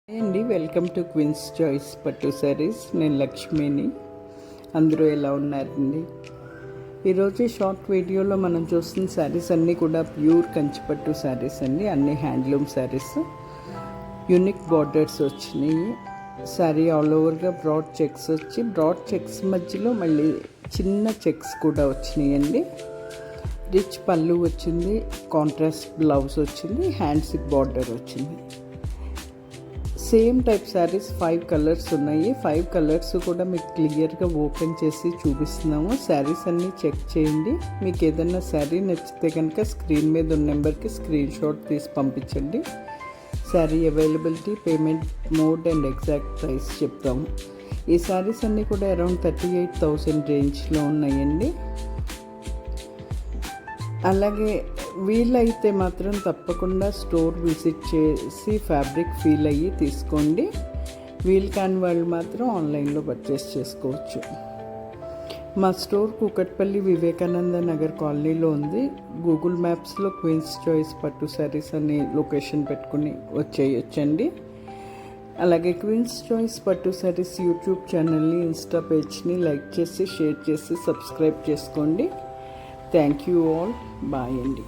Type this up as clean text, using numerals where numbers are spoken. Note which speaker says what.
Speaker 1: అండి welcome to queens choice పట్టు శారీస్. నేను లక్ష్మిని. అందరూ ఎలా ఉన్నారండి? ఈరోజు షార్ట్ వీడియోలో మనం చూస్తున్న శారీస్ అన్నీ కూడా ప్యూర్ కంచిపట్టు శారీస్ అండి. అన్నీ హ్యాండ్లూమ్ శారీస్. యూనిక్ బార్డర్స్ వచ్చినాయి. శారీ ఆల్ ఓవర్గా బ్రాడ్ చెక్స్ వచ్చి బ్రాడ్ చెక్స్ మధ్యలో మళ్ళీ చిన్న చెక్స్ కూడా వచ్చినాయండి. రిచ్ పళ్ళు వచ్చింది, కాంట్రాస్ట్ బ్లౌజ్ వచ్చింది, హ్యాండ్స్కి బార్డర్ వచ్చింది. సేమ్ టైప్ శారీస్ 5 కలర్స్ ఉన్నాయి. 5 కలర్స్ కూడా మీకు క్లియర్గా ఓపెన్ చేసి చూపిస్తున్నాము. శారీస్ అన్నీ చెక్ చేయండి. మీకు ఏదైనా శారీ నచ్చితే కనుక స్క్రీన్ మీద ఉన్న నెంబర్కి స్క్రీన్ షాట్ తీసి పంపించండి. Sari availability, payment mode and exact price చెప్తాము. ఈ శారీస్ అన్నీ కూడా అరౌండ్ 38,000 రేంజ్లో ఉన్నాయండి. అలాగే వీలైతే మాత్రం తప్పకుండా స్టోర్ విజిట్ చేసి ఫ్యాబ్రిక్ ఫీల్ అయ్యి తీసుకోండి. వీలు కాని వాళ్ళు మాత్రం ఆన్లైన్లో పర్చేస్ చేసుకోవచ్చు. మా స్టోర్ కూకట్పల్లి వివేకానంద నగర్ కాలనీలో ఉంది. గూగుల్ మ్యాప్స్లో క్వీన్స్ చాయిస్ పట్టు శారీస్ అని లొకేషన్ పెట్టుకుని వచ్చేయచ్చండి. అలాగే క్వీన్స్ చాయిస్ పట్టు శారీస్ యూట్యూబ్ ఛానల్ని, ఇన్స్టా పేజ్ని లైక్ చేసి, షేర్ చేసి, సబ్స్క్రైబ్ చేసుకోండి. Thank you all. బాయ్ అండి.